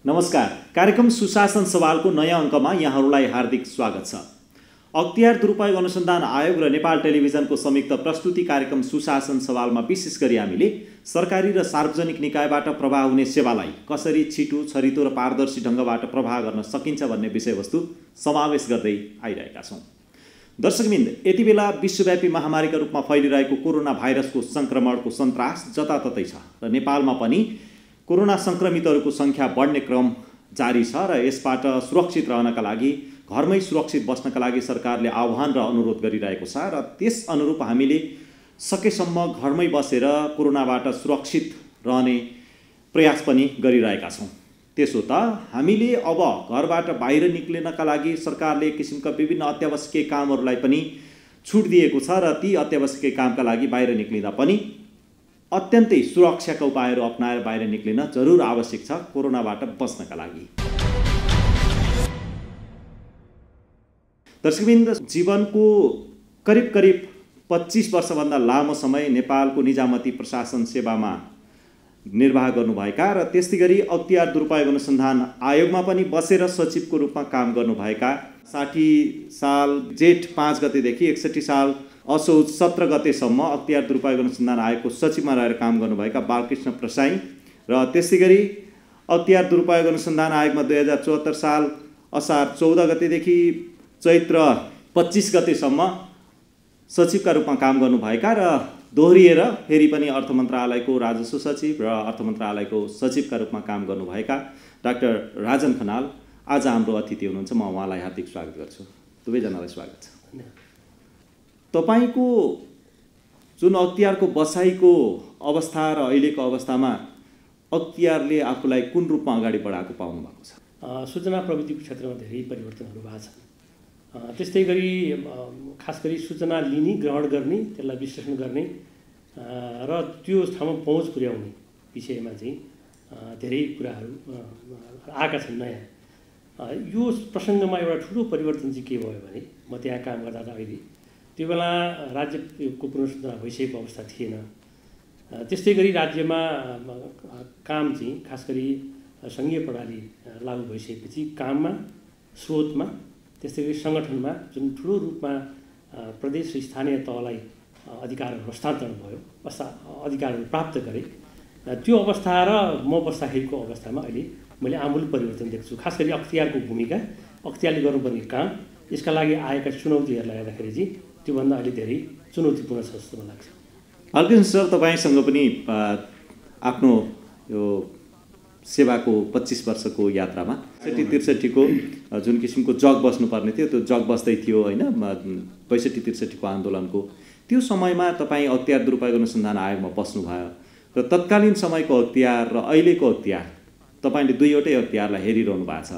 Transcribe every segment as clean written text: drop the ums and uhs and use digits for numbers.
नमस्कार। कार्यक्रम सुशासन सवालको नयाँ अङ्कमा यहाँहरूलाई हार्दिक स्वागत छ। अख्तियार दुरुपयोग अनुसन्धान आयोग र नेपाल टेलिभिजनको संयुक्त प्रस्तुति कार्यक्रम सुशासन सवालमा विशेष गरी हामीले सरकारी र सार्वजनिक निकायबाट प्रवाह हुने सेवालाई कसरी छिटो, छरितो र पारदर्शी ढङ्गबाट प्रवाह गर्न सकिन्छ भन्ने विषयवस्तु समावेश गर्दै आइरहेका छौँ। दर्शकवृन्द, यति बेला विश्वव्यापी महामारीका रूपमा फैलिरहेको कोरोना भाइरसको सङ्क्रमणको सन्तास जताततै छ र नेपालमा पनि कोरोना सङ्क्रमितहरूको सङ्ख्या बढ्ने क्रम जारी छ र यसबाट सुरक्षित रहनका लागि, घरमै सुरक्षित बस्नका लागि सरकारले आह्वान र अनुरोध गरिरहेको छ र त्यस अनुरूप हामीले सकेसम्म घरमै बसेर कोरोनाबाट सुरक्षित रहने प्रयास पनि गरिरहेका छौँ। त्यसो त हामीले अब घरबाट बाहिर निक्लिनका लागि सरकारले एक किसिमका विभिन्न अत्यावश्यकीय कामहरूलाई पनि छुट दिएको छ र ती अत्यावश्यकीय कामका लागि बाहिर निक्लिँदा पनि अत्यन्तै सुरक्षाका उपायहरू अपनाएर बाहिर निक्लिन जरुर आवश्यक छ कोरोनाबाट बच्नका लागि। दर्शकवृन्द, जीवनको करिब 25 वर्षभन्दा लामो समय नेपालको निजामती प्रशासन सेवामा निर्वाह गर्नुभएका र त्यस्तै गरी अख्तियार दुरुपयोग अनुसन्धान आयोगमा पनि बसेर सचिवको रूपमा काम गर्नुभएका 60 साल जेठ 5 गतेदेखि 61 साल असोज 17 गतेसम्म अख्तियार दुरुपयोग अनुसन्धान आयोगको सचिवमा रहेर काम गर्नुभएका बालकृष्ण प्रसाई र त्यस्तै गरी अख्तियार दुरुपयोग अनुसन्धान आयोगमा 2074 साल असार 14 गतेदेखि चैत्र 25 गतेसम्म सचिवका रूपमा काम गर्नुभएका र दोहोरिएर फेरि पनि अर्थ मन्त्रालयको राजस्व सचिव र अर्थ मन्त्रालयको सचिवका रूपमा काम गर्नुभएका डाक्टर राजन खनाल आज हाम्रो अतिथि हुनुहुन्छ। म उहाँलाई हार्दिक स्वागत गर्छु। दुवैजनालाई स्वागत छ। तपाईँको जुन अख्तियारको बसाइको अवस्था र अहिलेको अवस्थामा अख्तियारले आफूलाई कुन रूपमा अगाडि बढाएको पाउनु भएको छ? सूचना प्रविधिको क्षेत्रमा धेरै परिवर्तनहरू भएको छ। त्यस्तै गरी खास गरी सूचना लिने, ग्रहण गर्ने, त्यसलाई विश्लेषण गर्ने र त्यो ठाउँमा पहुँच पुर्याउने विषयमा चाहिँ धेरै कुराहरू आएका छन् नयाँ। यो प्रसङ्गमा एउटा ठुलो परिवर्तन चाहिँ के भयो भने म त्यहाँ काम गर्दा त अहिले त्यो बेला राज्यको पुनर्सूचना भइसकेको अवस्था थिएन। त्यस्तै गरी राज्यमा काम चाहिँ खास गरी सङ्घीय प्रणाली लागू भइसकेपछि काममा, स्रोतमा, त्यस्तै गरी सङ्गठनमा जुन ठुलो रूपमा प्रदेश र स्थानीय तहलाई अधिकारहरू हस्तान्तरण भयो, अधिकारहरू प्राप्त गरे। त्यो अवस्था र म बस्दाखेरिको अवस्थामा अहिले मैले आमूल परिवर्तन देख्छु। खास गरी अख्तियारको भूमिका, अख्तियारले गर्नुपर्ने काम, यसका लागि आएका चुनौतीहरूलाई हेर्दाखेरि चाहिँ त्योभन्दा अहिले धेरै चुनौतीपूर्ण छ जस्तो मलाई लाग्छ। बालकृष्ण सर, तपाईँसँग पनि आफ्नो यो सेवाको 25 वर्षको यात्रामा 63-को जुन किसिमको जग बस्नुपर्ने थियो त्यो जग बस्दै थियो होइन, 62-63को आन्दोलनको त्यो समयमा तपाईँ अख्तियार दुरुपयोग अनुसन्धान आयोगमा बस्नुभयो र तत्कालीन समयको अख्तियार र अहिलेको अख्तियार, तपाईँले दुईवटै अख्तियारलाई हेरिरहनु भएको छ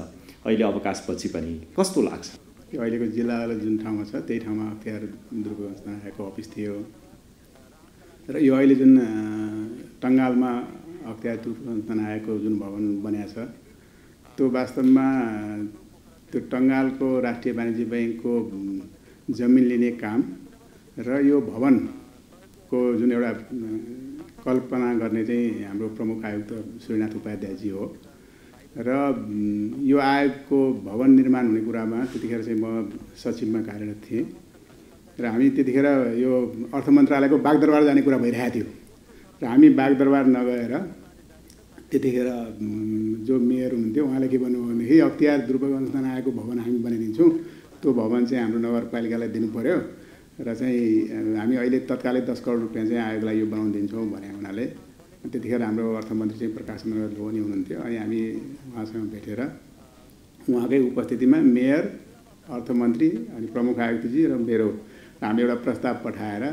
अहिले अवकाशपछि पनि, कस्तो लाग्छ? यो अहिलेको जिल्ला जुन ठाउँमा छ त्यही ठाउँमा अख्तियार दुरुपयोग अनुसन्धान आयोगको अफिस थियो र यो अहिले जुन टङ्गालमा अख्तियार दुरुपयोग अनुसन्धान आयोगको जुन भवन बनिएको छ त्यो वास्तवमा त्यो टङ्गालको राष्ट्रिय वाणिज्य ब्याङ्कको जमिन लिने काम र यो भवनको जुन एउटा कल्पना गर्ने चाहिँ हाम्रो प्रमुख आयुक्त सूर्यनाथ उपाध्यायजी हो र यो आयोगको भवन निर्माण हुने कुरामा त्यतिखेर चाहिँ म सचिवमा कार्यरत थिएँ र हामी त्यतिखेर यो अर्थ मन्त्रालयको बागदरबार जाने कुरा भइरहेको थियो र हामी बागदरबार नगएर त्यतिखेर जो मेयर हुनुहुन्थ्यो उहाँले के भन्नुभयो भनेदेखि अख्तियार दुरुपयोग अनुसन्धान आयोगको भवन हामी बनाइदिन्छौँ, त्यो भवन चाहिँ हाम्रो नगरपालिकालाई दिनु पर्यो र चाहिँ हामी अहिले तत्कालै 10 करोड रुपियाँ चाहिँ आयोगलाई यो बनाउन दिन्छौँ भने हुनाले त्यतिखेर हाम्रो अर्थमन्त्री चाहिँ प्रकाश नगर लोहनी हुनुहुन्थ्यो। अनि हामी उहाँसँग भेटेर उहाँकै उपस्थितिमा मेयर, अर्थमन्त्री अनि प्रमुख आयुक्तजी र मेरो हामी एउटा प्रस्ताव पठाएर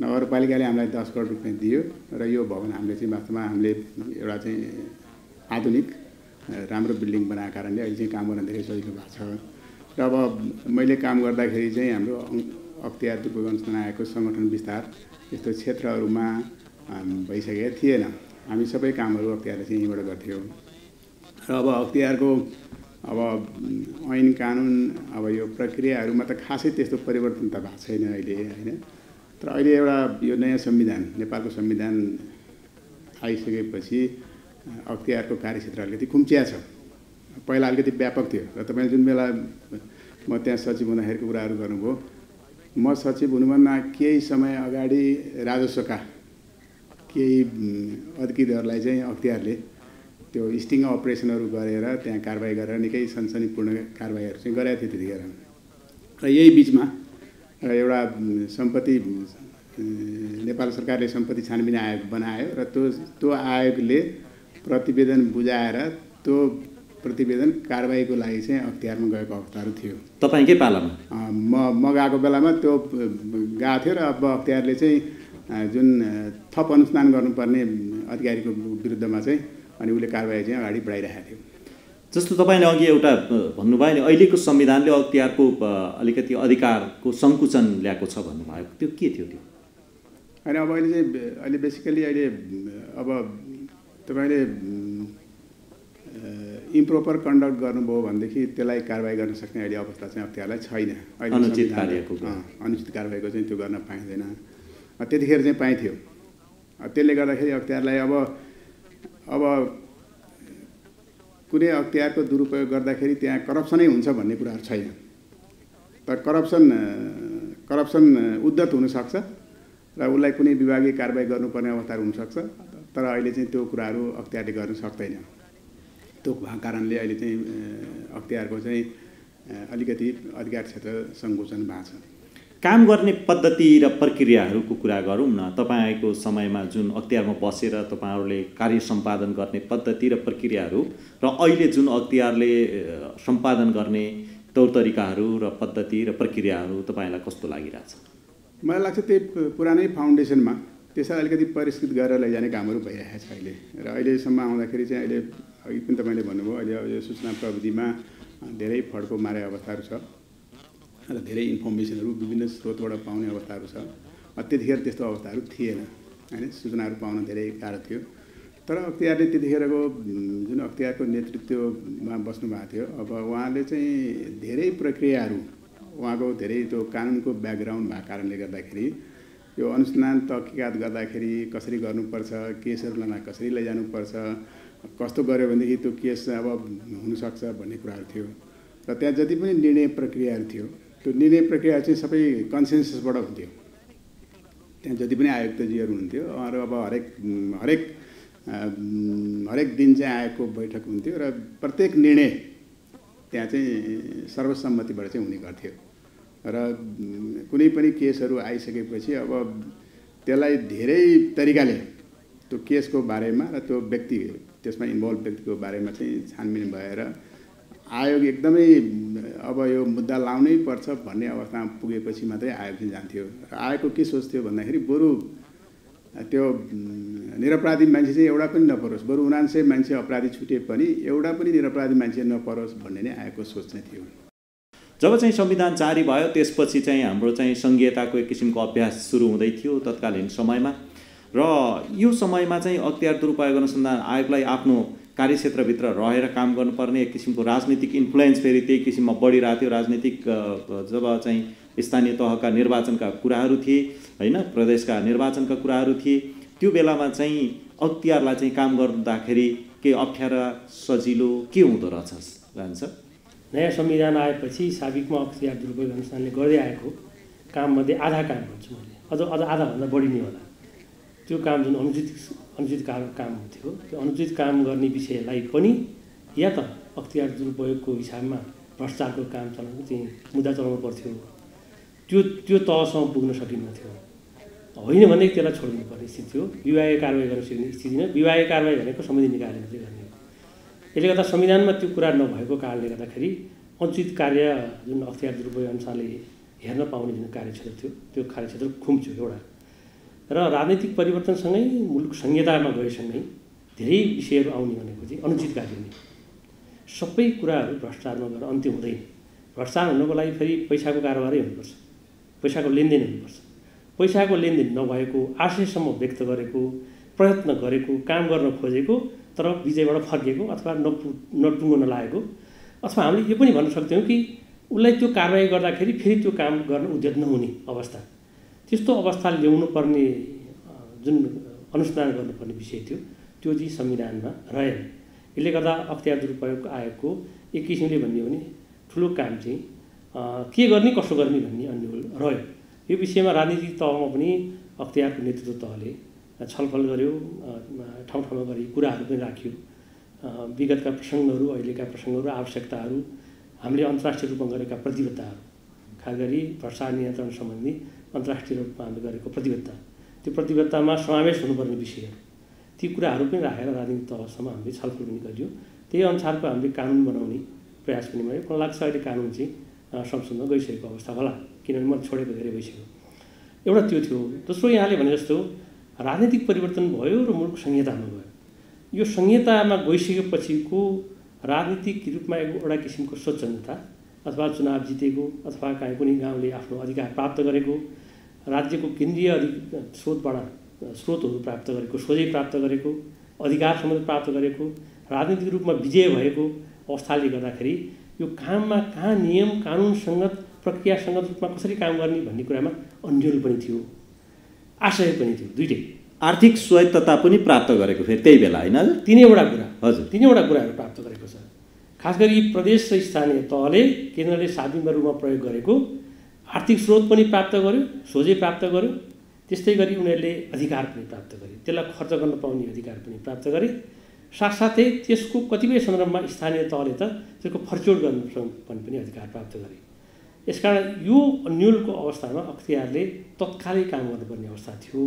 नगरपालिकाले हामीलाई 10 करोड रुपियाँ दियो र यो भवन हामीले चाहिँ वास्तवमा हामीले एउटा चाहिँ आधुनिक राम्रो बिल्डिङ बनाएको कारणले अहिले चाहिँ काम गर्न धेरै सजिलो भएको छ। र अब मैले काम गर्दाखेरि चाहिँ हाम्रो अख्तियार दुरुपयोग अनुसन्धान आयोगको सङ्गठन विस्तार यस्तो क्षेत्रहरूमा भइसकेको थिएन। हामी सबै कामहरू अख्तियारले चाहिँ यहीँबाट गर्थ्यौँ र अब अख्तियारको अब ऐन कानुन अब यो प्रक्रियाहरूमा त खासै त्यस्तो परिवर्तन त भएको छैन अहिले होइन। तर अहिले एउटा यो नयाँ संविधान, नेपालको संविधान आइसकेपछि अख्तियारको कार्यक्षेत्र अलिकति खुम्चिया छ पहिला अलिकति व्यापक थियो र तपाईँले जुन बेला म त्यहाँ सचिव हुँदाखेरिको कुराहरू गर्नुभयो, म सचिव हुनुभन्दा केही समय अगाडि राजस्वका केही अधिकारीहरूलाई चाहिँ अख्तियारले त्यो स्टिङ अपरेसनहरू गरेर त्यहाँ कारबाही गरेर निकै सनसनीपूर्ण कारबाहीहरू चाहिँ गरेका थिए त्यतिखेर। र यही बिचमा एउटा सम्पत्ति नेपाल सरकारले सम्पत्ति छानबिन आयोग बनायो र त्यो आयोगले प्रतिवेदन बुझाएर त्यो प्रतिवेदन कारबाहीको लागि चाहिँ अख्तियारमा गएको अवस्थाहरू थियो। तपाईँकै पालामा? म गएको बेलामा त्यो गएको थियो र अब अख्तियारले चाहिँ जुन थप अनुसन्धान गर्नुपर्ने अधिकारीको विरुद्धमा चाहिँ अनि उसले कारबाही चाहिँ अगाडि बढाइरहेको थियो। जस्तो तपाईँले अघि एउटा भन्नुभयो नि, अहिलेको संविधानले अख्तियारको अलिकति अधिकारको सङ्कुचन ल्याएको छ भन्नुभयो, त्यो के थियो त्यो? होइन, अब अहिले बेसिकली अहिले अब तपाईँले इम्प्रोपर कन्डक्ट गर्नुभयो भनेदेखि त्यसलाई कारबाही गर्न सक्ने अहिले अवस्था चाहिँ अख्तियारलाई छैन। अनुचित कार्यको अनुचित कारबाहीको चाहिँ त्यो गर्न पाइँदैन। त्यतिखेर चाहिँ पाइन्थ्यो। त्यसले गर्दाखेरि अख्तियारलाई अब कुनै अख्तियारको दुरुपयोग गर्दाखेरि त्यहाँ करप्सनै हुन्छ भन्ने कुराहरू छैन। तर करप्सन उद्धत हुनसक्छ र उसलाई कुनै विभागीय कारबाही गर्नुपर्ने अवस्थाहरू हुनसक्छ। तर अहिले चाहिँ त्यो कुराहरू अख्तियारले गर्न सक्दैन। त्यो कारणले अहिले चाहिँ अख्तियारको चाहिँ अलिकति अधिकार क्षेत्र सङ्कुचन भएको छ। काम गर्ने पद्धति र प्रक्रियाहरूको कुरा गरौँ न। तपाईँको समयमा जुन अख्तियारमा बसेर तपाईँहरूले कार्य सम्पादन गर्ने पद्धति र प्रक्रियाहरू र अहिले जुन अख्तियारले सम्पादन गर्ने तौर तरिकाहरू र पद्धति र प्रक्रियाहरू तपाईँलाई कस्तो लागिरहेछ? मलाई लाग्छ त्यही पुरानै फाउन्डेसनमा त्यसलाई अलिकति परिष्कृत गरेर लैजाने कामहरू भइरहेको छ अहिले। र अहिलेसम्म आउँदाखेरि चाहिँ अहिले अघि पनि तपाईँले भन्नुभयो, अहिले सूचना प्रविधिमा धेरै फड्को मारे अवस्थाहरू छ र धेरै इन्फर्मेसनहरू विभिन्न स्रोतबाट पाउने अवस्थाहरू छ। त्यतिखेर त्यस्तो अवस्थाहरू थिएन होइन, सूचनाहरू पाउन धेरै गाह्रो थियो। तर अख्तियारले त्यतिखेरको जुन अख्तियारको नेतृत्वमा बस्नु भएको थियो, अब उहाँले चाहिँ धेरै प्रक्रियाहरू, उहाँको धेरै त्यो कानुनको ब्याकग्राउन्ड भएको कारणले गर्दाखेरि यो अनुसन्धान तहकिकात गर्दाखेरि कसरी गर्नुपर्छ, केसहरूलाई कसरी लैजानुपर्छ, कस्तो गऱ्यो भनेदेखि त्यो केस अब हुनसक्छ भन्ने कुराहरू थियो। र त्यहाँ जति पनि निर्णय प्रक्रियाहरू थियो, त्यो निर्णय प्रक्रिया चाहिँ सबै कन्सेन्ससबाट हुन्थ्यो। त्यहाँ जति पनि आयुक्तजीहरू हुन्थ्यो र अब हरेक दिन चाहिँ आयोगको बैठक हुन्थ्यो र प्रत्येक निर्णय त्यहाँ चाहिँ सर्वसम्मतिबाट चाहिँ हुने गर्थ्यो। र कुनै पनि केसहरू आइसकेपछि अब त्यसलाई धेरै तरिकाले त्यो केसको बारेमा र त्यो व्यक्ति त्यसमा इन्भल्भ व्यक्तिको बारेमा चाहिँ छानबिन भएर आयोग एकदमै अब यो मुद्दा लाउनै पर्छ भन्ने अवस्थामा पुगेपछि मात्रै आयोग चाहिँ जान्थ्यो। आयोगको के सोच्थ्यो भन्दाखेरि बरु त्यो निरपराधी मान्छे चाहिँ एउटा पनि नपरोस्, बरु 79 मान्छे अपराधी छुटे पनि एउटा पनि निरपराधी मान्छे नपरोस् भन्ने नै आयोगको सोच नै थियो। जब चाहिँ संविधान जारी भयो त्यसपछि चाहिँ हाम्रो चाहिँ सङ्घीयताको एक किसिमको अभ्यास सुरु हुँदै थियो तत्कालीन समयमा। र यो समयमा चाहिँ अख्तियार दुरुपयोग अनुसन्धान आयोगलाई आफ्नो कार्यक्षेत्रभित्र रहेर काम गर्नुपर्ने एक किसिमको राजनीतिक इन्फ्लुएन्स फेरि त्यही किसिममा बढिरहेको थियो। राजनीतिक जब चाहिँ स्थानीय तहका निर्वाचनका कुराहरू थिए होइन, प्रदेशका निर्वाचनका कुराहरू थिए, त्यो बेलामा चाहिँ अख्तियारलाई चाहिँ काम गर्दाखेरि के अप्ठ्यारा सजिलो के हुँदो रहेछ रहन्छ? नयाँ संविधान आएपछि साबिकमा अख्तियार दुरुपयोग अनुसन्धानले गर्दै आएको काममध्ये आधा काम भन्छु मैले, अझ आधाभन्दा बढी नै होला। त्यो काम जुन अनुचित काम थियो, त्यो अनुचित काम गर्ने विषयलाई पनि या त अख्तियार दुरुपयोगको हिसाबमा भ्रष्टाचारको काम चलाउनु चाहिँ मुद्दा चलाउनु पर्थ्यो, त्यो तहसम्म पुग्न सकिन्न थियो। होइन भने त्यसलाई छोड्नु पर्ने स्थिति थियो। विभागीय कारबाही गर्न सक्ने स्थिति नै। विभागीय कारबाही भनेको संवैधानिक निकायले मात्रै गर्ने हो। यसले गर्दा संविधानमा त्यो कुरा नभएको कारणले गर्दाखेरि अनुचित कार्य जुन अख्तियार दुरुपयोग अनुसारले हेर्न पाउने जुन कार्यक्षेत्र थियो त्यो कार्यक्षेत्र खुम्च्यो एउटा। र राजनीतिक परिवर्तनसँगै मुलुक संहितामा गएसँगै धेरै विषयहरू आउने भनेको चाहिँ अनुचित कार्य नै। सबै कुराहरू भ्रष्टाचारमा गएर अन्त्य हुँदैन। भ्रष्टाचार हुनको लागि फेरि पैसाको कारोबारै हुनुपर्छ, पैसाको लेनदेन हुनुपर्छ। पैसाको लेनदेन नभएको, आशयसम्म व्यक्त गरेको, प्रयत्न गरेको, काम गर्न खोजेको तर विजयबाट फर्केको अथवा नटुङ्गो नलागेको, अथवा हामीले यो पनि भन्न सक्थ्यौँ कि उसलाई त्यो कारबाही गर्दाखेरि फेरि त्यो काम गर्न उद्यत नहुने अवस्था, त्यस्तो अवस्था ल्याउनु पर्ने जुन अनुसन्धान गर्नुपर्ने विषय थियो त्यो चाहिँ संविधानमा रहेन। यसले गर्दा अख्तियार दुरुपयोग आयोगको एक किसिमले भन्ने हो भने ठुलो काम चाहिँ के गर्ने कसो गर्ने भन्ने अन्यल रह्यो। यो विषयमा राजनीतिक तहमा पनि अख्तियारको नेतृत्व तहले छलफल गर्यो, ठाउँ ठाउँमा गरी कुराहरू पनि राख्यो। विगतका प्रसङ्गहरू, अहिलेका प्रसङ्गहरू, आवश्यकताहरू, हामीले अन्तर्राष्ट्रिय रूपमा गरेका प्रतिबद्धताहरू, खास गरी भ्रष्टाचार नियन्त्रण सम्बन्धी अन्तर्राष्ट्रिय रूपमा हामीले गरेको प्रतिबद्धता, त्यो प्रतिबद्धतामा समावेश हुनुपर्ने विषयहरू, ती कुराहरू पनि राखेर राजनीतिक तहसम्म हामीले छलफल पनि गरियो। त्यही अनुसारको हामीले कानुन बनाउने प्रयास पनि भयो। मलाई लाग्छ अहिले कानुन चाहिँ संसदमा गइसकेको अवस्था होला, किनभने मैले छोडेको धेरै भइसक्यो। एउटा त्यो थियो। दोस्रो, यहाँले भने जस्तो राजनीतिक परिवर्तन भयो र मुलुक संहितामा गयो। यो संहितामा गइसकेपछिको राजनीतिक रूपमा एउटा किसिमको स्वच्छन्दता, अथवा चुनाव जितेको, अथवा काहीँ कुनै गाउँले आफ्नो अधिकार प्राप्त गरेको, राज्यको केन्द्रीय स्रोतहरू प्राप्त गरेको, सोझै प्राप्त गरेको, अधिकार समेत प्राप्त गरेको, राजनीतिक रूपमा विजय भएको अवस्थाले गर्दाखेरि यो काममा कहाँ नियम कानुनसङ्गत प्रक्रियासङ्गत रूपमा कसरी काम गर्ने भन्ने कुरामा अन्यल पनि थियो, आशय पनि थियो। दुइटै आर्थिक स्वायत्तता पनि प्राप्त गरेको फेरि त्यही बेला, होइन? तिनैवटा कुरा, हजुर, तिनैवटा कुराहरू प्राप्त गरेको छ। खास गरी प्रदेश र स्थानीय तहले केन्द्रले सार्वजनिक रूपमा प्रयोग गरेको आर्थिक स्रोत पनि प्राप्त गर्यो, सोझै प्राप्त गर्यो। त्यस्तै गरी उनीहरूले अधिकार पनि प्राप्त गरे, त्यसलाई खर्च गर्न पाउने अधिकार पनि प्राप्त गरे। साथसाथै त्यसको कतिपय सन्दर्भमा स्थानीय तहले त त्यसको फर्चोड गर्नु पनि अधिकार प्राप्त गरे। यसकारण यो अन्यलको अवस्थामा अख्तियारले तत्कालै काम गर्नुपर्ने अवस्था थियो।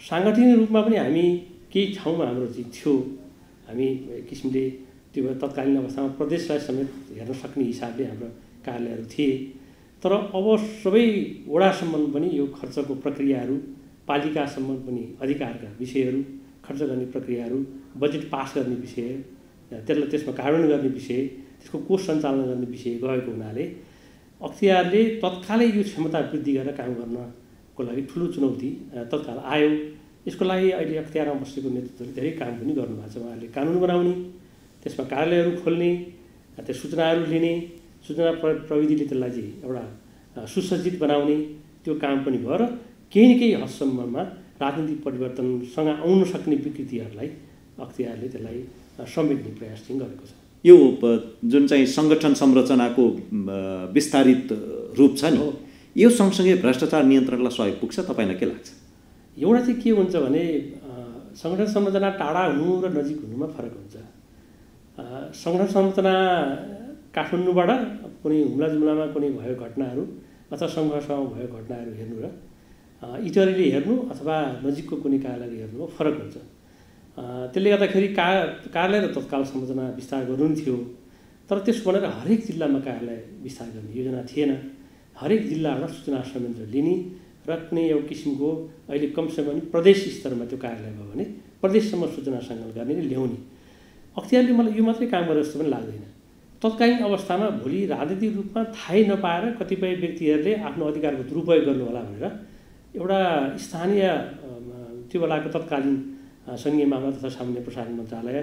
साङ्गठनिक रूपमा पनि हामी केही ठाउँमा हाम्रो चाहिँ थियो, हामी एक किसिमले त्यो तत्कालीन अवस्थामा प्रदेशलाई समेत हेर्न सक्ने हिसाबले हाम्रो कार्यालयहरू थिए। तर अब सबै वडासम्म पनि यो खर्चको प्रक्रियाहरू, पालिकासम्म पनि अधिकारका विषयहरू, खर्च गर्ने प्रक्रियाहरू, बजेट पास गर्ने विषय, त्यसमा कार्यान्वयन गर्ने विषय, त्यसको कोष सञ्चालन गर्ने विषय गएको हुनाले अख्तियारले तत्कालै यो क्षमता वृद्धि गरेर काम गर्नको लागि ठुलो चुनौती तत्काल आयो। यसको लागि अहिले अख्तियारमा बसेको नेतृत्वले धेरै काम पनि गर्नुभएको छ। उहाँहरूले कानुन बनाउने, त्यसमा कार्यालयहरू खोल्ने, त्यो सूचनाहरू लिने, सूचना प्रविधिले त्यसलाई चाहिँ एउटा सुसज्जित बनाउने त्यो काम पनि भयो र केही न केही हदसम्ममा राजनीतिक परिवर्तनसँग आउन सक्ने विकृतिहरूलाई अख्तियारले त्यसलाई समेट्ने प्रयास चाहिँ गरेको छ। यो जुन चाहिँ सङ्गठन संरचनाको विस्तारित रूप छ नि, यो सँगसँगै भ्रष्टाचार नियन्त्रणलाई सहयोग पुग्छ, तपाईँलाई के लाग्छ? एउटा चाहिँ के हुन्छ भने सङ्गठन संरचना टाढा हुनु र नजिक हुनुमा फरक हुन्छ। सङ्गठन संरचना काठमाडौँबाट कुनै हुम्ला जुम्लामा कुनै भएको घटनाहरू अथवा सङ्घर्षमा भएको घटनाहरू हेर्नु र इटरीले हेर्नु अथवा नजिकको कुनै कार्यालयले हेर्नुमा फरक हुन्छ। त्यसले गर्दाखेरि कार्यालय र तत्काल संरचना विस्तार गर्नु पनि थियो, तर त्यसो भनेर हरेक जिल्लामा कार्यालय विस्तार गर्ने योजना थिएन। हरेक जिल्लाबाट सूचना संयन्त्र लिने र कुनै एउटा किसिमको अहिले कमसेकम पनि प्रदेश स्तरमा त्यो कार्यालय भयो भने प्रदेशसम्म सूचना सङ्कलन गर्ने र ल्याउने। अख्तियारले मलाई यो मात्रै काम गरे जस्तो पनि लाग्दैन। तत्कालीन अवस्थामा भोलि राजनीतिक रूपमा थाहै नपाएर कतिपय व्यक्तिहरूले आफ्नो अधिकारको दुरुपयोग गर्नु होला भनेर एउटा स्थानीय त्यो बेलाको तत्कालीन सङ्घीय मामला तथा सामान्य प्रशासन मन्त्रालय,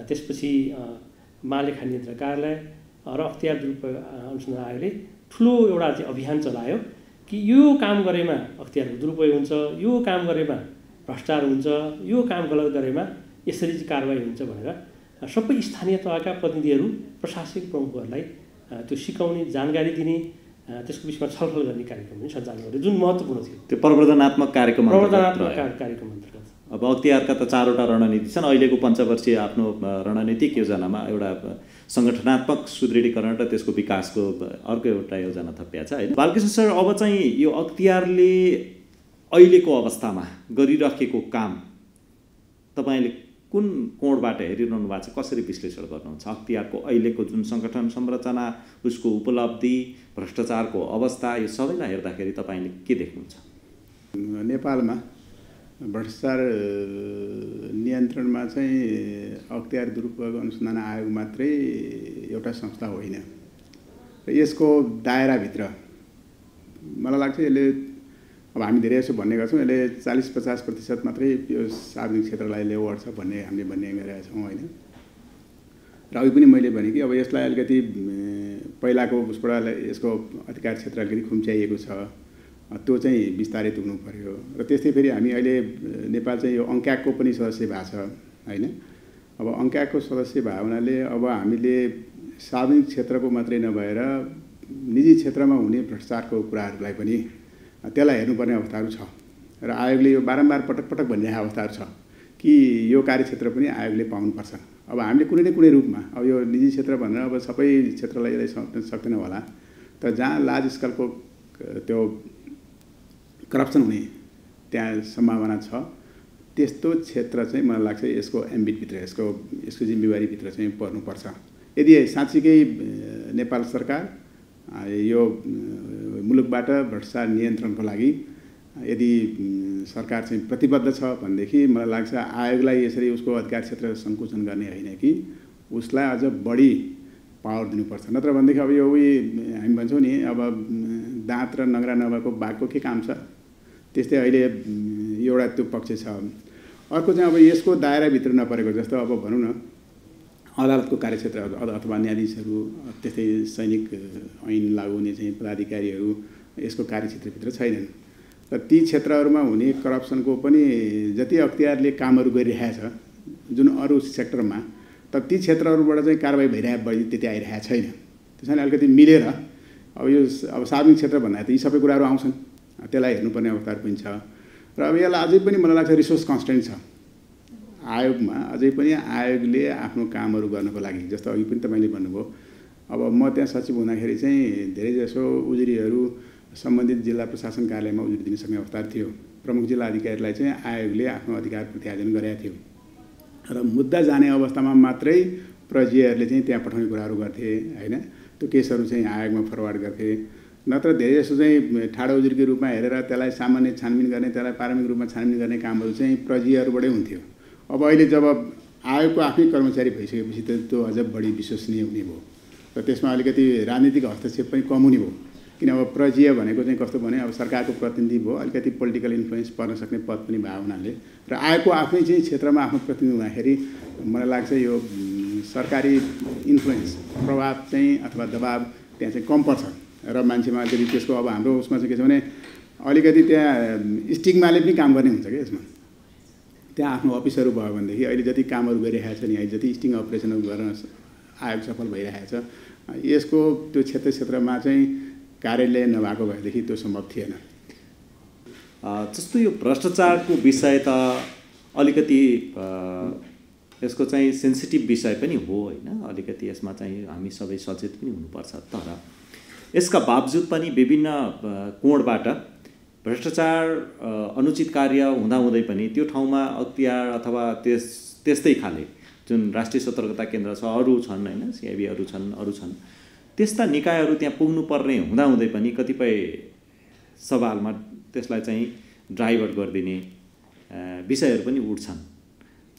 त्यसपछि महालेखा नियन्त्रक कार्यालय र अख्तियार दुरुपयोग अनुसन्धान आयोगले ठुलो एउटा चाहिँ अभियान चलायो कि यो काम गरेमा अख्तियारको दुरुपयोग हुन्छ, यो काम गरेमा भ्रष्टाचार हुन्छ, यो काम गलत गरेमा यसरी चाहिँ कारवाही हुन्छ भनेर सबै स्थानीय तहका प्रतिनिधिहरू, प्रशासनिक प्रमुखहरूलाई त्यो सिकाउने, जानकारी दिने, त्यसको विषयमा छलफल गर्ने कार्यक्रम पनि सञ्चालन गर्यो, जुन महत्त्वपूर्ण थियो। त्यो प्रवर्धनात्मक कार्यक्रम अन्तर्गत अब अख्तियारका त 4वटा रणनीति छन्। अहिलेको पञ्चवर्षीय आफ्नो रणनीतिक योजनामा एउटा सङ्गठनात्मक सुदृढीकरण र त्यसको विकासको अर्को एउटा योजना थपिया छ, होइन? बालकृष्ण सर, अब चाहिँ यो अख्तियारले अहिलेको अवस्थामा गरिराखेको काम तपाईँले कुन कोणबाट हेरिरहनु भएको छ, कसरी विश्लेषण गर्नुहुन्छ? अख्तियारको अहिलेको जुन सङ्गठन संरचना, उसको उपलब्धि, भ्रष्टाचारको अवस्था, यो सबैलाई हेर्दाखेरि तपाईँले के देख्नुहुन्छ? नेपालमा भ्रष्टाचार नियन्त्रणमा चाहिँ अख्तियार दुरुपयोग अनुसन्धान आयोग मात्रै एउटा संस्था होइन र यसको दायराभित्र मलाई लाग्छ यसले, अब हामी धेरै यसो भन्ने गर्छौँ, यसले 40-50% मात्रै यो सार्वजनिक क्षेत्रलाई लेवर्ड छ भन्ने हामीले भन्ने गरेका छौँ, होइन? र अघि पनि मैले भने कि अब यसलाई अलिकति पहिलाको उसबाट यसको अधिकार क्षेत्र अलिकति खुम्च्याइएको छ, त्यो चाहिँ विस्तारित हुनु पर्यो। र त्यस्तै फेरि हामी अहिले नेपाल चाहिँ यो अङ्क्याकको पनि सदस्य भएको छ, होइन? अब अंकाको सदस्य भए हुनाले अब हामीले सार्वजनिक क्षेत्रको मात्रै नभएर निजी क्षेत्रमा हुने भ्रष्टाचारको कुराहरूलाई पनि त्यसलाई हेर्नुपर्ने अवस्थाहरू छ र आयोगले यो बारम्बार पटक पटक भनिरहेको अवस्थाहरू छ कि यो कार्यक्षेत्र पनि आयोगले पाउनुपर्छ। अब हामीले कुनै न कुनै रूपमा अब यो निजी क्षेत्र भनेर अब सबै क्षेत्रलाई यसलाई सक्दैन होला, तर जहाँ लार्ज स्केलको त्यो करप्सन हुने त्यहाँ सम्भावना छ त्यस्तो क्षेत्र चाहिँ मलाई लाग्छ यसको एम्बिटभित्र यसको जिम्मेवारीभित्र चाहिँ पर्नुपर्छ। यदि साँच्चीकै नेपाल सरकार यो मुलुकबाट भ्रष्टाचार नियन्त्रणको लागि यदि सरकार चाहिँ प्रतिबद्ध छ भनेदेखि मलाई लाग्छ आयोगलाई यसरी उसको अधिकार क्षेत्र सङ्कुचन गर्ने होइन कि उसलाई अझ बढी पावर दिनुपर्छ। नत्र भनेदेखि अब यो हामी भन्छौँ नि अब दाँत र नङ्ग्रा नभएको बाघको के काम छ, त्यस्तै अहिले एउटा त्यो पक्ष छ। अर्को चाहिँ अब यसको दायराभित्र नपरेको जस्तो अब भनौँ न अदालतको कार्यक्षेत्र अथवा न्यायाधीशहरू त्यस्तै सैनिक ऐन लागू हुने चाहिँ पदाधिकारीहरू यसको कार्यक्षेत्रभित्र छैनन् र ती क्षेत्रहरूमा हुने करप्सनको पनि जति अख्तियारले कामहरू गरिरहेछ जुन अरू सेक्टरमा, तर ती क्षेत्रहरूबाट चाहिँ कारबाही भइरहेको बढी त्यति आइरहेको छैन। त्यस कारण अलिकति मिलेर अब यो अब सार्वजनिक क्षेत्र भन्दा त यी सबै कुराहरू आउँछन्, त्यसलाई हेर्नुपर्ने अवस्थाहरू पनि छ र अब यसलाई अझै पनि मलाई लाग्छ रिसोर्स कन्स्टेन्ट छ आयोगमा। अझै पनि आयोगले आफ्नो कामहरू गर्नको लागि जस्तो अघि पनि तपाईँले भन्नुभयो, अब म त्यहाँ सचिव हुँदाखेरि चाहिँ धेरैजसो उजुरीहरू सम्बन्धित जिल्ला प्रशासन कार्यालयमा उजुरी दिन सक्ने अवस्था थियो। प्रमुख जिल्ला अधिकारीलाई चाहिँ आयोगले आफ्नो अधिकार प्रत्यार्जन गरेका थियो र मुद्दा जाने अवस्थामा मात्रै प्रजीहरूले चाहिँ त्यहाँ पठाउने कुराहरू गर्थे होइन, त्यो केसहरू चाहिँ आयोगमा फरवार्ड गर्थे। नत्र धेरैजसो चाहिँ ठाडो उजुरीको रूपमा हेरेर त्यसलाई सामान्य छानबिन गर्ने, त्यसलाई प्रारम्भिक रूपमा छानबिन गर्ने कामहरू चाहिँ प्रजीहरूबाटै हुन्थ्यो। अब अहिले जब आयोगको आफ्नै कर्मचारी भइसकेपछि त त्यो अझ बढी विश्वसनीय हुने भयो र त्यसमा अलिकति राजनीतिक हस्तक्षेप पनि कम हुने भयो। किन अब प्रजीय भनेको चाहिँ कस्तो भने अब सरकारको प्रतिनिधि भयो, अलिकति पोलिटिकल इन्फ्लुएन्स पर्न सक्ने पद पनि भएको हुनाले र आयोगको आफ्नै चाहिँ क्षेत्रमा आफ्नो प्रतिनिधि हुँदाखेरि मलाई लाग्छ यो सरकारी इन्फ्लुएन्स प्रभाव चाहिँ अथवा दबाब त्यहाँ चाहिँ कम पर्छ र मान्छेमा अलिकति त्यसको अब हाम्रो उसमा चाहिँ के छ भने अलिकति त्यहाँ स्टिगमाले पनि काम गर्ने हुन्छ क्या यसमा। त्यहाँ आफ्नो अफिसहरू भयो भनेदेखि अहिले जति कामहरू गरिरहेको छ नि, अहिले जति स्टिङ अपरेसनहरू गर्न आयोग सफल भइरहेको छ, यसको त्यो क्षेत्रमा चाहिँ कार्यालय नभएको भएदेखि त्यो सम्भव थिएन। जस्तो यो भ्रष्टाचारको विषय त अलिकति यसको चाहिँ सेन्सिटिभ विषय पनि हो होइन, अलिकति यसमा चाहिँ हामी सबै सचेत पनि हुनुपर्छ। तर यसका बावजुद पनि विभिन्न कोणबाट भ्रष्टाचार अनुचित कार्य हुँदाहुँदै पनि त्यो ठाउँमा अख्तियार अथवा त्यस्तै खाले जुन राष्ट्रिय सतर्कता केन्द्र छ, अरू छन् होइन, सिआइबीहरू छन्, अरू छन्, त्यस्ता निकायहरू त्यहाँ पुग्नुपर्ने हुँदाहुँदै पनि कतिपय सवालमा त्यसलाई चाहिँ डाइभर्ट गरिदिने विषयहरू पनि उठ्छन्।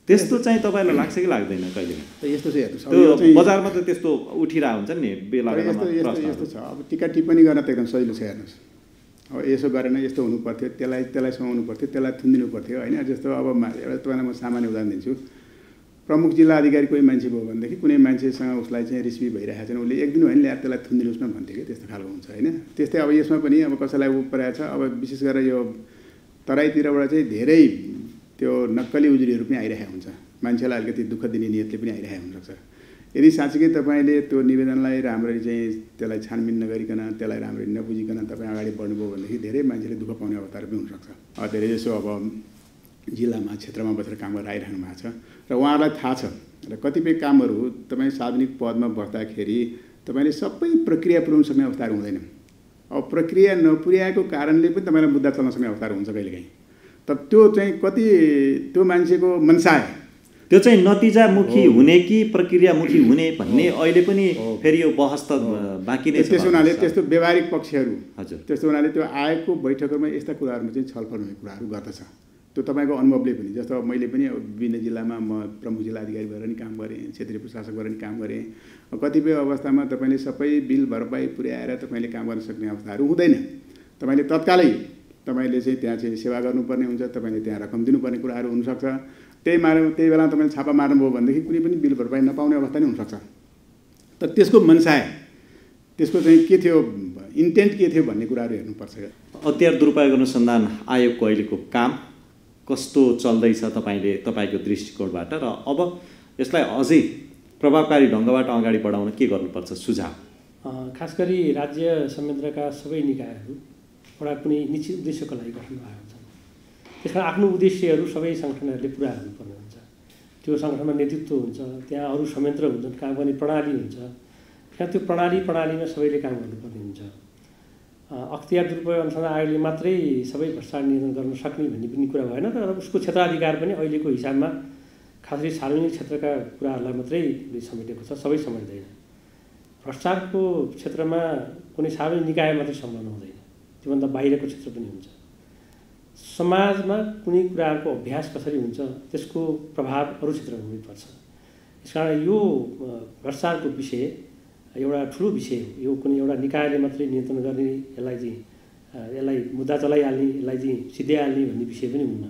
त्यस्तो चाहिँ तपाईँलाई लाग्छ कि लाग्दैन कहिले? यस्तो चाहिँ हेर्नुहोस्, त्यो बजारमा त त्यस्तो उठिरहेको हुन्छ नि बेला बेलामा। यस्तो छ अब टिका टिप्पणी गर्न त एकदम सजिलो छ। हेर्नुहोस् अब यसो गरेन, यस्तो हुनु पर्थ्यो, त्यसलाई समाउनु पर्थ्यो, त्यसलाई थुनिदिनु पर्थ्यो होइन। जस्तो अब एउटा तपाईँलाई म सामान्य उदाहरण दिन्छु। प्रमुख जिल्ला अधिकारी कोही मान्छे भयो भनेदेखि कुनै मान्छेसँग उसलाई चाहिँ रिसिभ भइरहेको छैन, उसले एक दिन होइन ल्याएर त्यसलाई थुनिदिनुहोस् न भन्थ्यो कि, त्यस्तो खालको हुन्छ होइन। त्यस्तै अब यसमा पनि अब कसैलाई ऊ परेको छ, अब विशेष गरेर यो तराईतिरबाट चाहिँ धेरै त्यो नक्कली उजुरीहरू पनि आइरहेको हुन्छ, मान्छेलाई अलिकति दुःख दिने नियतले पनि आइरहेको हुनसक्छ। यदि साँच्चीकै तपाईँले त्यो निवेदनलाई राम्ररी चाहिँ त्यसलाई छानबिन नगरिकन, त्यसलाई राम्ररी नबुझिकन तपाईँ अगाडि बढ्नुभयो भनेदेखि धेरै मान्छेले दुःख पाउने अवस्थाहरू पनि हुनसक्छ। धेरै जसो अब जिल्लामा क्षेत्रमा बसेर काम गरेर आइरहनु भएको छ र उहाँहरूलाई थाहा छ र कतिपय कामहरू तपाईँ सार्वजनिक पदमा बस्दाखेरि तपाईँले सबै प्रक्रिया पुर्याउन सक्ने अवस्थाहरू हुँदैन। अब प्रक्रिया नपुर्याएको कारणले पनि तपाईँलाई मुद्दा चल्न सक्ने अवस्थाहरू हुन्छ कहिलेकाहीँ। तर त्यो चाहिँ कति त्यो मान्छेको मनसाय त्यो चाहिँ नतिजामुखी हुने कि प्रक्रियामुखी हुने भन्ने अहिले पनि फेरि यो बहस त बाँकी नै छ। त्यसो हुनाले त्यस्तो व्यावहारिक पक्षहरू हजुर त्यस्तो हुनाले त्यो आयोगको बैठकहरूमा यस्ता कुराहरूमा चाहिँ छलफल हुने कुराहरू गर्दछ। त्यो तपाईँको अनुभवले पनि, जस्तो मैले पनि विभिन्न जिल्लामा म प्रमुख जिल्ला अधिकारी भएर नि काम गरेँ, क्षेत्रीय प्रशासक भएर नि काम गरेँ। कतिपय अवस्थामा तपाईँले सबै बिल भरपाई पुर्याएर तपाईँले काम गर्न सक्ने अवस्थाहरू हुँदैन। तपाईँले तत्कालै तपाईँले चाहिँ त्यहाँ चाहिँ सेवा गर्नुपर्ने हुन्छ, तपाईँले त्यहाँ रकम दिनुपर्ने कुराहरू हुनसक्छ। त्यही बेला तपाईँले छापा मार्नुभयो भनेदेखि कुनै पनि बिल भरपाई नपाउने अवस्था नै हुनसक्छ। तर त्यसको मनसाय, त्यसको चाहिँ के थियो, इन्टेन्ट के थियो भन्ने कुराहरू हेर्नुपर्छ। अख्तियार दुरुपयोग अनुसन्धान आयोगको अहिलेको काम कस्तो चल्दैछ तपाईँको दृष्टिकोणबाट, र अब यसलाई अझै प्रभावकारी ढङ्गबाट अगाडि बढाउन के गर्नुपर्छ सुझाव? खास गरी राज्य संयन्त्रका सबै निकायहरू एउटा कुनै निश्चित उद्देश्यको लागि गठन भएका हुन्छन्। त्यसमा आफ्नो उद्देश्यहरू सबै सङ्गठनहरूले पुरा गर्नुपर्ने हुन्छ। त्यो सङ्गठनमा नेतृत्व हुन्छ, त्यहाँ अरू संयन्त्र हुन्छन्, काम गर्ने प्रणाली हुन्छ, त्यहाँ त्यो प्रणालीमा सबैले काम गर्नुपर्ने हुन्छ। अख्तियार दुरुपयोग अनुसन्धान आयोगले मात्रै सबै भ्रष्टाचार नियन्त्रण गर्न सक्ने भन्ने पनि कुरा भएन, तर उसको क्षेत्राधिकार पनि अहिलेको हिसाबमा खास गरी सार्वजनिक क्षेत्रका कुराहरूलाई मात्रै समेटेको छ, सबै समेट्दैन। भ्रष्टाचारको क्षेत्रमा कुनै सार्वजनिक निकाय मात्रै सम्झाउनु हुँदैन, त्योभन्दा बाहिरको क्षेत्र पनि हुन्छ। समाजमा कुनै कुराहरूको अभ्यास कसरी हुन्छ त्यसको प्रभाव अरू क्षेत्रमा हुनुपर्छ। यसकारण यो भ्रष्टाचारको विषय एउटा ठुलो विषय हो। यो कुनै एउटा निकायले मात्रै नियन्त्रण गर्ने, यसलाई मुद्दा चलाइहाल्ने, यसलाई चाहिँ सिध्याइहाल्ने भन्ने विषय पनि हुन्न।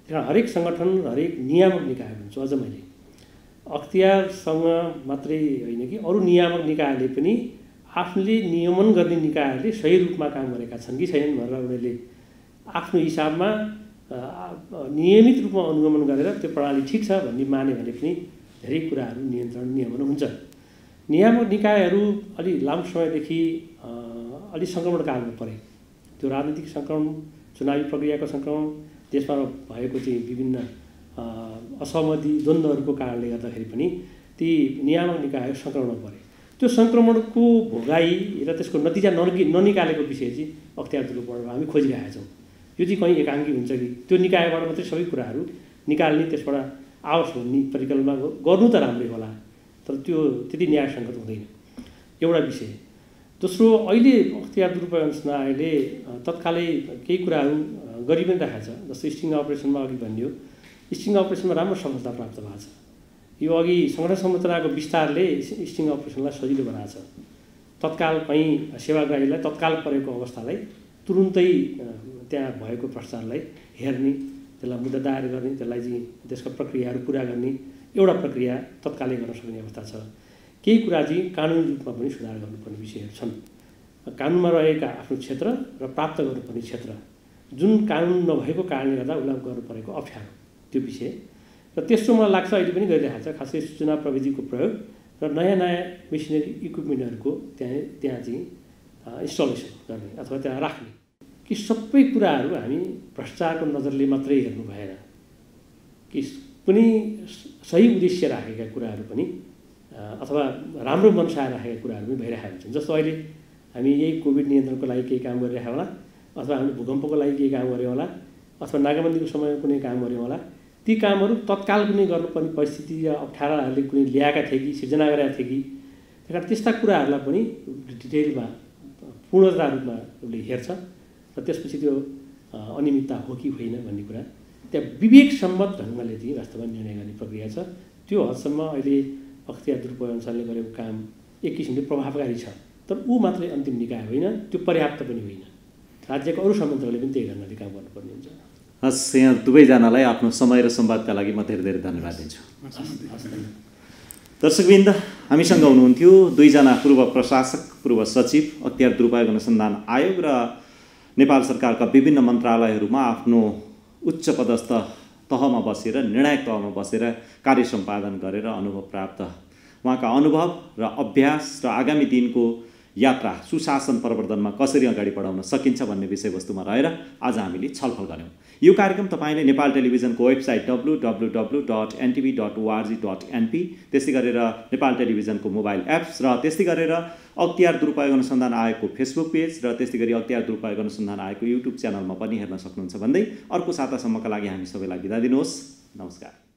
त्यहाँ हरेक सङ्गठन, हरेक नियामक निकाय भन्छु अझ मैले, अख्तियारसँग मात्रै होइन कि अरू नियामक निकायहरूले पनि आफूले नियमन गर्ने निकायहरूले सही रूपमा काम गरेका छन् कि छैनन् भनेर उनीहरूले आफ्नो हिसाबमा नियमित रूपमा अनुगमन गरेर त्यो प्रणाली ठिक छ भन्ने माने भने पनि धेरै कुराहरू नियमन हुन्छ। नियामक निकायहरू अलि लामो समयदेखि अलि सङ्क्रमणकालमा परे। त्यो राजनीतिक सङ्क्रमण, चुनावी प्रक्रियाको सङ्क्रमण, देशमा भएको चाहिँ विभिन्न असहमति द्वन्द्वहरूको कारणले गर्दाखेरि पनि ती नियामक निकायहरू सङ्क्रमणमा परे। त्यो सङ्क्रमणको भोगाई र त्यसको नतिजा ननिकालेको विषय चाहिँ अख्तियार दुरुपयोगबाट हामी खोजिरहेका छौँ। यो चाहिँ कहीँ एकाङ्की हुन्छ कि त्यो निकायबाट मात्रै सबै कुराहरू निकाल्ने, त्यसबाट आओस् भन्ने परिकल्पना गर्नु त राम्रै होला, तर त्यो त्यति न्यायसङ्गत हुँदैन, एउटा विषय। दोस्रो, अहिले अख्तियार दुरुपयोग अनुसन्धान आयोगले तत्कालै केही कुराहरू गरि पनि राखेको छ। जस्तो स्टिङ अपरेसनमा अघि भनियो, स्टिङ अपरेसनमा राम्रो सफलता प्राप्त भएको छ। यो अघि सङ्गठन संरचनाको विस्तारले स्टिङ अपरेसनलाई सजिलो बनाएको छ। तत्काल कहीँ सेवाग्राहीलाई तत्काल परेको अवस्थालाई तुरुन्तै त्यहाँ भएको भ्रष्टाचारलाई हेर्ने, त्यसलाई मुद्दा दायर गर्ने, त्यसलाई चाहिँ त्यसका प्रक्रियाहरू पुरा गर्ने एउटा प्रक्रिया तत्कालै गर्न सक्ने अवस्था छ। केही कुरा चाहिँ कानुनी रूपमा पनि सुधार गर्नुपर्ने विषयहरू छन्। कानुनमा रहेका आफ्नो क्षेत्र र प्राप्त गर्नुपर्ने क्षेत्र, जुन कानुन नभएको कारणले गर्दा उसलाई गर्नु परेको अप्ठ्यारो, त्यो विषय। र तेस्रो मलाई लाग्छ अहिले पनि गरिरहेको छ, खासै सूचना प्रविधिको प्रयोग र नयाँ मेसिनरी इक्विपमेन्टहरूको त्यहाँ चाहिँ इन्स्टलेसन गर्ने अथवा त्यहाँ राख्ने, कि सबै कुराहरू हामी भ्रष्टाचारको नजरले मात्रै हेर्नु भएन, कि कुनै सही उद्देश्य राखेका कुराहरू पनि अथवा राम्रो मनसाय राखेका कुराहरू पनि भइरहेका हुन्छन्। जस्तो अहिले हामी यही कोभिड नियन्त्रणको लागि केही काम गरिरहेको होला, अथवा हामीले भूकम्पको लागि केही काम गऱ्यौँ होला, अथवा नाकाबन्दीको समयमा कुनै काम गऱ्यौँ होला। ती कामहरू तत्काल कुनै गर्नुपर्ने परिस्थिति या अप्ठ्याराहरूले कुनै ल्याएका थिए कि सिर्जना गरेका थिए कि, त्यही कारण त्यस्ता कुराहरूलाई पनि डिटेलमा पूर्णता रूपमा उसले हेर्छ र त्यसपछि त्यो अनियमितता हो कि होइन भन्ने कुरा त्यहाँ विवेक सम्मत ढङ्गले चाहिँ वास्तवमा निर्णय गर्ने प्रक्रिया छ। त्यो हदसम्म अहिले अख्तियार दुरुपयोग अनुसारले गरेको काम एक किसिमले प्रभावकारी छ, तर ऊ मात्रै अन्तिम निकाय होइन, त्यो पर्याप्त पनि होइन। राज्यको अरू संयन्त्रले पनि त्यही ढङ्गले काम गर्नुपर्ने हुन्छ। हस्, यहाँ दुवैजनालाई आफ्नो समय र संवादका लागि म धेरै धेरै धन्यवाद दिन्छु। दर्शकवृन्द, हामीसँग हुनुहुन्थ्यो दुईजना पूर्व प्रशासक, पूर्व सचिव, अख्तियार दुरुपयोग अनुसन्धान आयोग र नेपाल सरकारका विभिन्न मन्त्रालयहरूमा आफ्नो उच्च पदस्थ तहमा बसेर, निर्णायक तहमा बसेर कार्य सम्पादन गरेर अनुभव प्राप्त, उहाँका अनुभव र अभ्यास र आगामी दिनको यात्रा सुशासन प्रवर्धनमा कसरी अगाडि बढाउन सकिन्छ भन्ने विषयवस्तुमा रहेर आज हामीले छलफल गऱ्यौँ। यो कार्यक्रम तपाईँले नेपाल टेलिभिजनको वेबसाइट www.ntv.org.np, त्यस्तै गरेर नेपाल टेलिभिजनको मोबाइल एप्स र त्यस्तै गरेर अख्तियार दुरुपयोग अनुसन्धान आयोगको फेसबुक पेज र त्यस्तै गरी अख्तियार दुरुपयोग अनुसन्धान आयोगको युट्युब च्यानलमा पनि हेर्न सक्नुहुन्छ भन्दै अर्को सातासम्मका लागि हामी सबैलाई बिदा दिनुहोस्। नमस्कार।